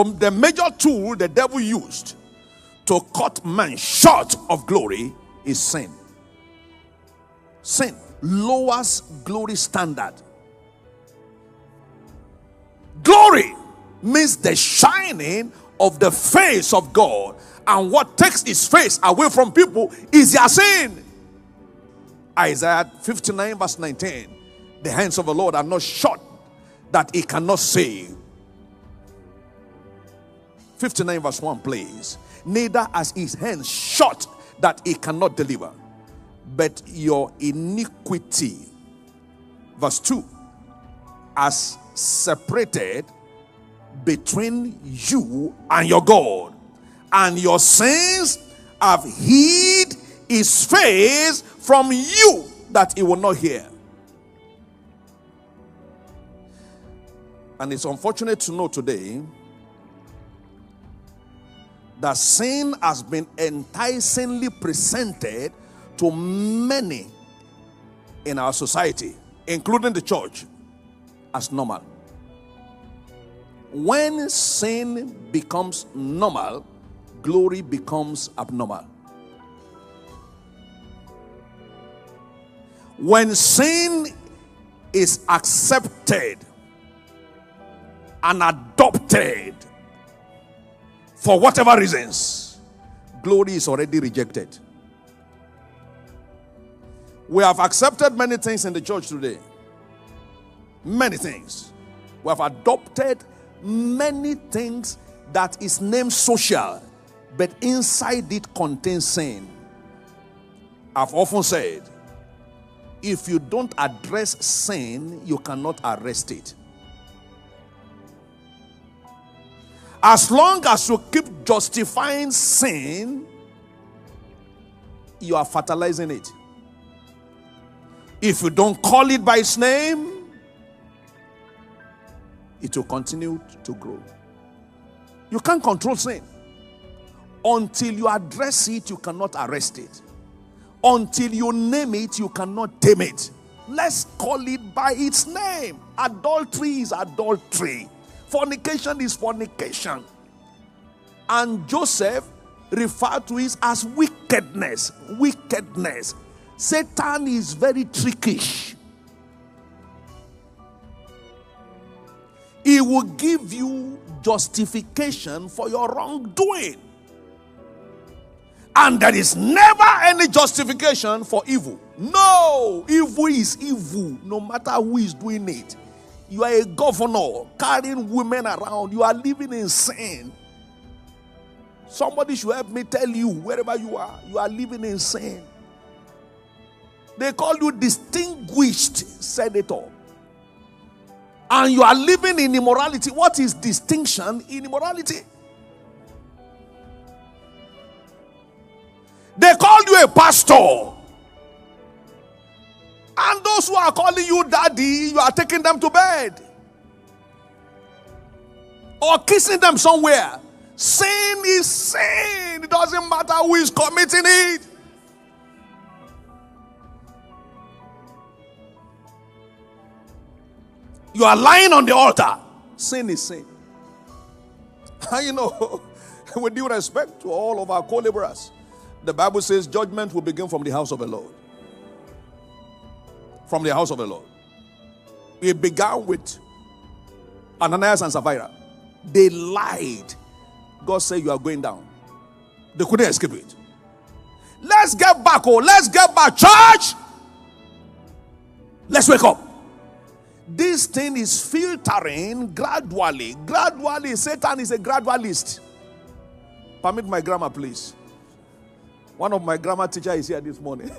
The major tool the devil used to cut man short of glory is sin. Sin lowers glory standard. Glory means the shining of the face of God, and what takes his face away from people is their sin. Isaiah 59 verse 19, the hands of the Lord are not short that he cannot save. 59 verse 1, please. Neither as his hands short that he cannot deliver, but your iniquity, verse 2, has separated between you and your God, and your sins have hid his face from you that he will not hear. And it's unfortunate to know today that sin has been enticingly presented to many in our society, including the church, as normal. When sin becomes normal, glory becomes abnormal. When sin is accepted and adopted for whatever reasons, glory is already rejected. We have accepted many things in the church today. Many things. We have adopted many things that is named social, but inside it contains sin. I've often said, if you don't address sin, you cannot arrest it. As long as you keep justifying sin, you are fertilizing it. If you don't call it by its name, it will continue to grow. You can't control sin. Until you address it, you cannot arrest it. Until you name it, you cannot tame it. Let's call it by its name. Adultery is adultery. Fornication is fornication. And Joseph referred to it as wickedness. Wickedness. Satan is very trickish. He will give you justification for your wrongdoing. And there is never any justification for evil. No, evil is evil, no matter who is doing it. You are a governor carrying women around. You are living in sin. Somebody should help me tell you, wherever you are living in sin. They call you distinguished senator. And you are living in immorality. What is distinction in immorality? They call you a pastor. And those who are calling you daddy, you are taking them to bed. Or kissing them somewhere. Sin is sin. It doesn't matter who is committing it. You are lying on the altar. Sin is sin. And you know, with due respect to all of our co-laborers, the Bible says judgment will begin from the house of the Lord. From the house of the Lord. It began with Ananias and Sapphira. They lied. God said you are going down. They couldn't escape it. Let's get back, let's get back, church. Let's wake up. This thing is filtering gradually. Gradually, Satan is a gradualist. Permit my grammar, please. One of my grammar teachers is here this morning.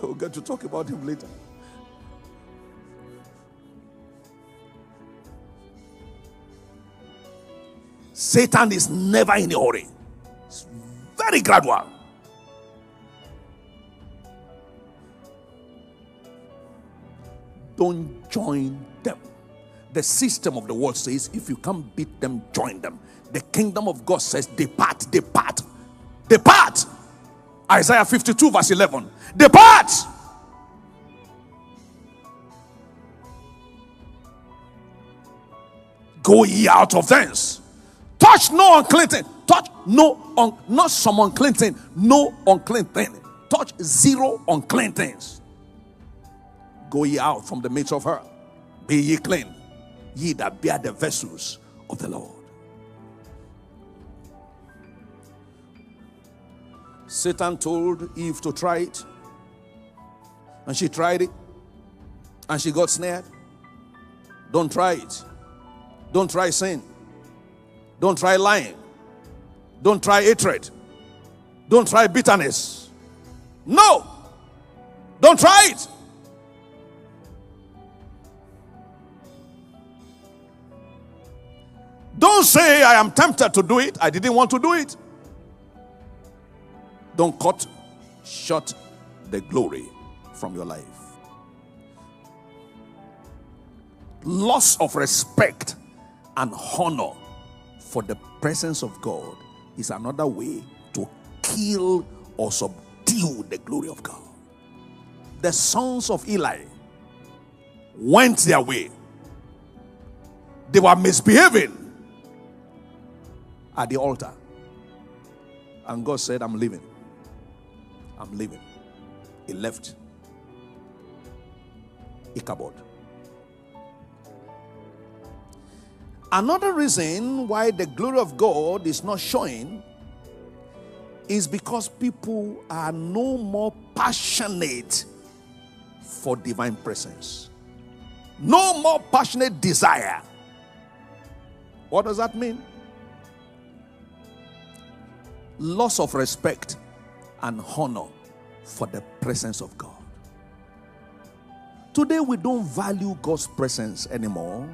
We'll get to talk about him later. Satan is never in a hurry. It's very gradual. Don't join them. The system of the world says, if you can't beat them, join them. The kingdom of God says, depart, depart, depart. Isaiah 52 verse 11. Depart. Go ye out of thence. Touch no unclean thing. Touch not some unclean thing. No unclean thing. Touch zero unclean things. Go ye out from the midst of her. Be ye clean, ye that bear the vessels of the Lord. Satan told Eve to try it. And she tried it. And she got snared. Don't try it. Don't try sin. Don't try lying. Don't try hatred. Don't try bitterness. No. Don't try it. Don't say, I am tempted to do it. I didn't want to do it. Don't cut short the glory from your life. Loss of respect and honor for the presence of God is another way to kill or subdue the glory of God. The sons of Eli went their way. They were misbehaving at the altar. And God said, I'm leaving. I'm leaving. He left Ichabod. Another reason why the glory of God is not showing is because people are no more passionate for divine presence. No more passionate desire. What does that mean? Loss of respect and honor for the presence of God. Today we don't value God's presence anymore.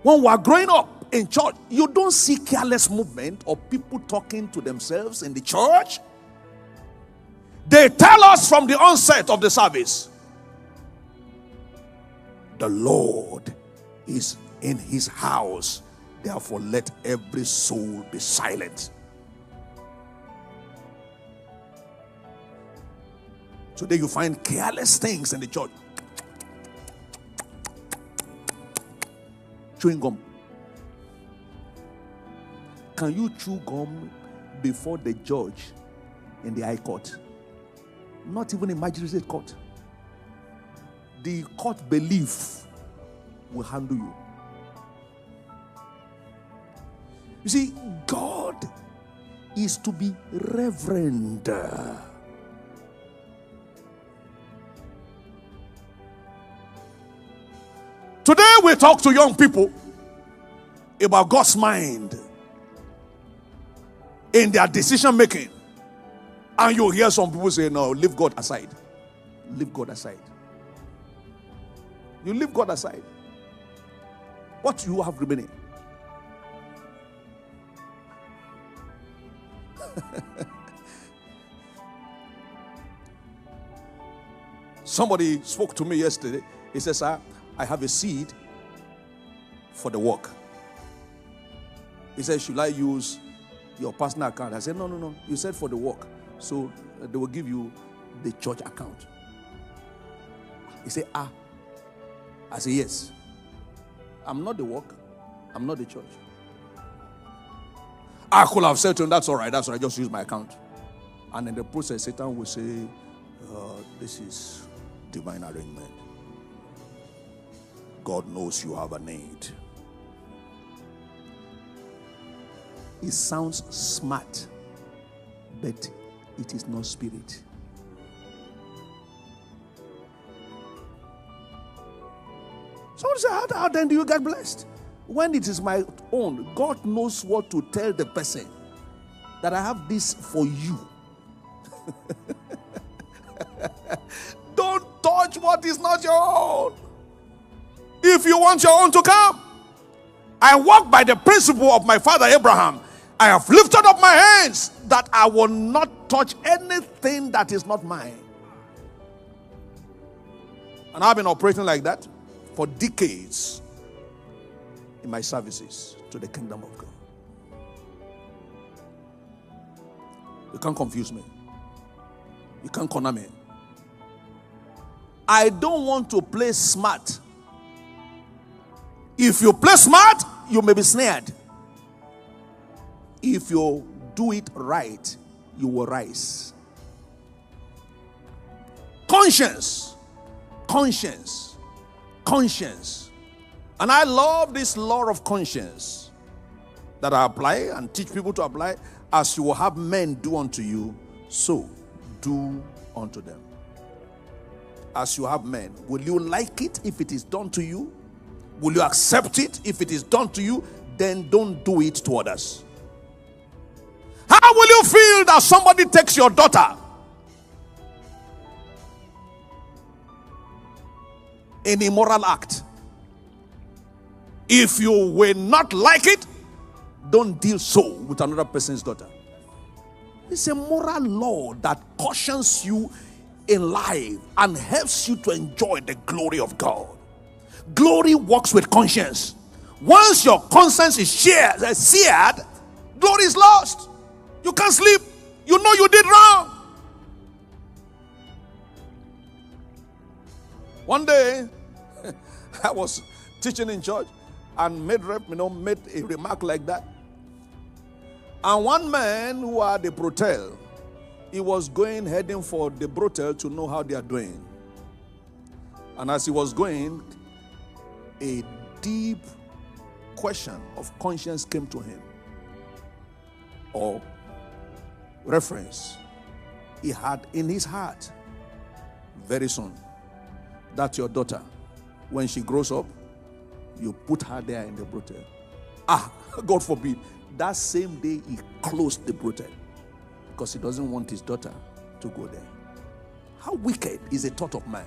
When we are growing up in church, you don't see careless movement or people talking to themselves in the church. They tell us from the onset of the service, the Lord is in his house, therefore let every soul be silent. Today you find careless things in the church. Chewing gum. Can you chew gum before the judge in the high court? Not even a magistrate court. The court belief will handle you. You see, God is to be reverend. Today we talk to young people about God's mind in their decision making. And you hear some people say, no, leave God aside. Leave God aside. You leave God aside. What do you have remaining? Somebody spoke to me yesterday. He says, sir, I have a seed for the work. He said, should I use your personal account? I said, no. You said for the work. So they will give you the church account. He said, I said, yes. I'm not the work. I'm not the church. I could have said to him, that's all right. Just use my account. And in the process, Satan will say, this is divine arrangement. God knows you have a need. It sounds smart, but it is not spirit. Someone say, how then do you get blessed? When it is my own, God knows what to tell the person, that I have this for you. Don't touch what is not your own. If you want your own to come, I walk by the principle of my father Abraham. I have lifted up my hands that I will not touch anything that is not mine. And I've been operating like that for decades in my services to the kingdom of God. You can't confuse me. You can't corner me. I don't want to play smart If you play smart, you may be snared. If you do it right, you will rise. Conscience. Conscience. Conscience. And I love this law of conscience that I apply and teach people to apply. As you will have men do unto you, so do unto them. As you have men, will you like it if it is done to you? Will you accept it if it is done to you? Then don't do it to others. How will you feel that somebody takes your daughter in immoral act? If you will not like it, don't deal so with another person's daughter. It's a moral law that cautions you in life and helps you to enjoy the glory of God. Glory works with conscience. Once your conscience is seared, glory is lost. You can't sleep. You know you did wrong. One day, I was teaching in church and made a remark like that. And one man who had a brothel, he was heading for the brothel to know how they are doing. And as he was going, a deep question of conscience came to him. Or reference. He had in his heart, very soon, that your daughter, when she grows up, you put her there in the brothel. God forbid. That same day, he closed the brothel because he doesn't want his daughter to go there. How wicked is a thought of man?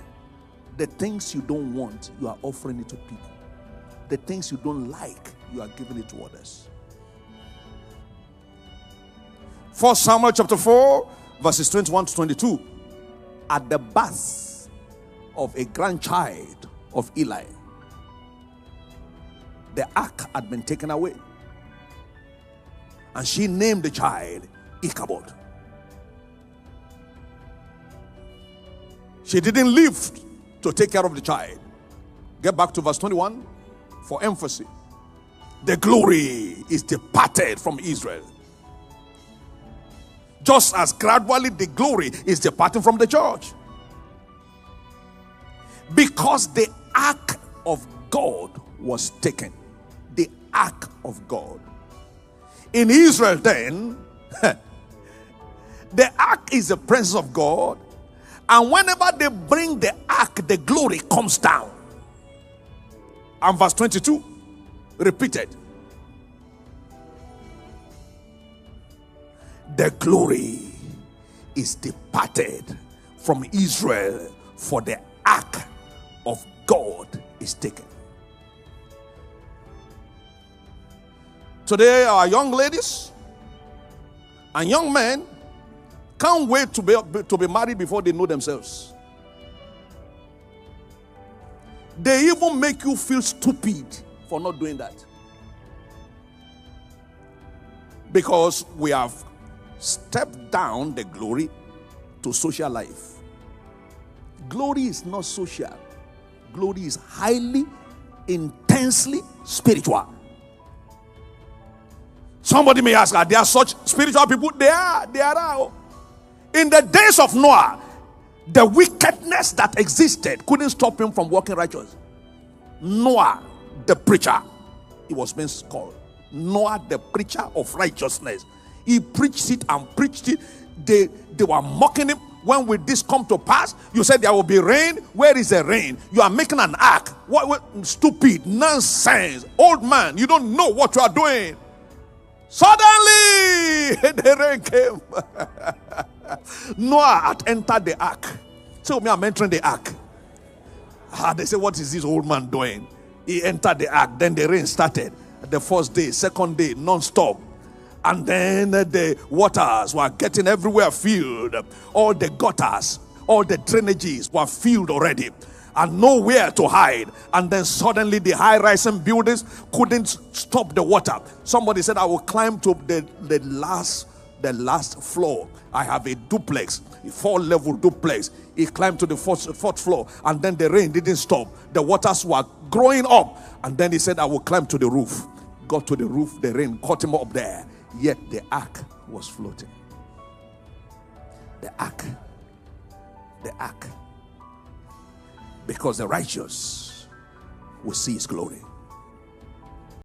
The things you don't want, you are offering it to people. The things you don't like, you are giving it to others. 1 Samuel chapter 4, verses 21 to 22. At the birth of a grandchild of Eli, the ark had been taken away. And she named the child Ichabod. She didn't live to take care of the child. Get back to verse 21 for emphasis. The glory is departed from Israel. Just as gradually the glory is departing from the church. Because the ark of God was taken. The ark of God. In Israel then, the ark is the presence of God. And whenever they bring the ark, the glory comes down. And verse 22, repeated. The glory is departed from Israel, for the ark of God is taken. Today, our young ladies and young men can't wait to be married before they know themselves. They even make you feel stupid for not doing that. Because we have stepped down the glory to social life. Glory is not social. Glory is highly, intensely spiritual. Somebody may ask, are there such spiritual people? There are. In the days of Noah, the wickedness that existed couldn't stop him from walking righteous. Noah, the preacher, he was being called Noah, the preacher of righteousness. He preached it and preached it. They were mocking him. When will this come to pass? You said there will be rain. Where is the rain? You are making an ark. What stupid nonsense. Old man, you don't know what you are doing. Suddenly, the rain came. Noah had entered the ark. So me, I'm entering the ark. They say, what is this old man doing? He entered the ark. Then the rain started. The first day, second day, non-stop. And then the waters were getting everywhere filled. All the gutters, all the drainages were filled already. And nowhere to hide. And then suddenly the high-rising buildings couldn't stop the water. Somebody said, I will climb to the the last floor. I have a duplex, a 4-level duplex. He climbed to the fourth floor, and then the rain didn't stop. The waters were growing up, and then he said, I will climb to the roof. Got to the roof, the rain caught him up there, yet the ark was floating. The ark. Because the righteous will see his glory.